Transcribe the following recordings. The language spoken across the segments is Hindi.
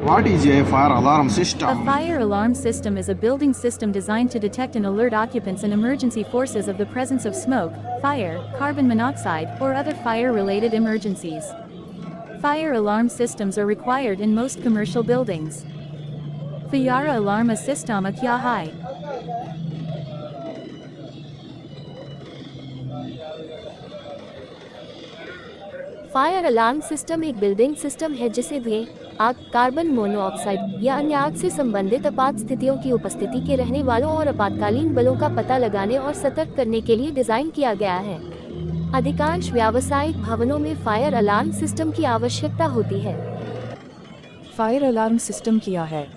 What is a fire alarm A system? fire alarm system is a building system designed to detect and alert occupants and emergency forces of the presence of smoke, fire, carbon monoxide, or other fire-related emergencies. Fire alarm systems are required in most commercial buildings. Fire alarm system kya hai? Fire alarm system एक बिल्डिंग सिस्टम है जिसे धुएं, आग, कार्बन मोनोऑक्साइड या अन्य आग से संबंधित आपात स्थितियों की उपस्थिति के रहने वालों और आपातकालीन बलों का पता लगाने और सतर्क करने के लिए डिजाइन किया गया है। अधिकांश व्यावसायिक भवनों में फायर अलार्म सिस्टम की आवश्यकता होती है। फायर अलार्म सिस्टम क्या है?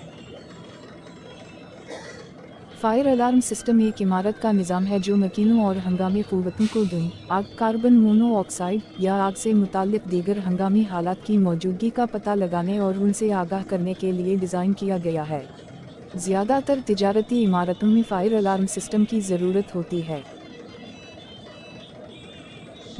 फायर अलार्म सिस्टम एक इमारत का निज़ाम है जो मकीनों और हंगामी क़ुव्वतों को धुएं, आग, कार्बन मोनोऑक्साइड या आग से मुताल्लिक़ दीगर हंगामी हालात की मौजूदगी का पता लगाने और उनसे आगाह करने के लिए डिज़ाइन किया गया है। ज़्यादातर तिजारती इमारतों में फायर अलार्म सिस्टम की ज़रूरत होती है।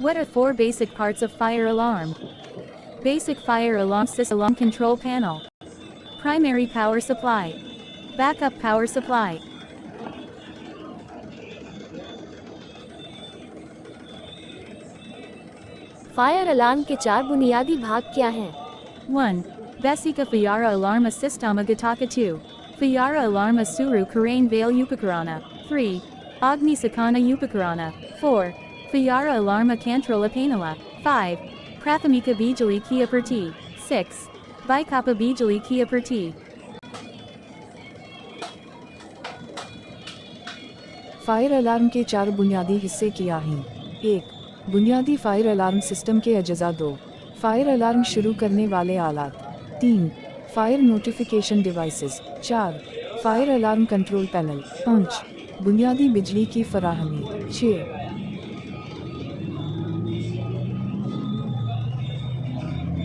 What are four basic parts of fire alarm? Basic fire alarm system alarm control panel. Primary power supply. Backup power supply. Fire alarm के 4 बुनियादी भाग क्या हैं? 1. Basic Fire Alarm System Gataka 2. Fire Alarm Suru Karain Vale Upakarana. 3. Agni Sakana Upakarana. 4. Fire Alarm Control Panela. 5. Prathamika Bijali Kia Perti. 6. Vaikapa Bijali Kia Perti. Fire alarm के 4 बुनियादी हिस्से क्या हैं? 1. बुनियादी फायर अलार्म सिस्टम के अज्जा। 2. फायर अलार्म शुरू करने वाले आलात। 3. Fire notification devices. 4. Fire alarm control panel. 5. बुनियादी बिजली की फराहमी। 6.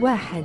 1.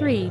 3.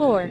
4.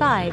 5.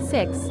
6.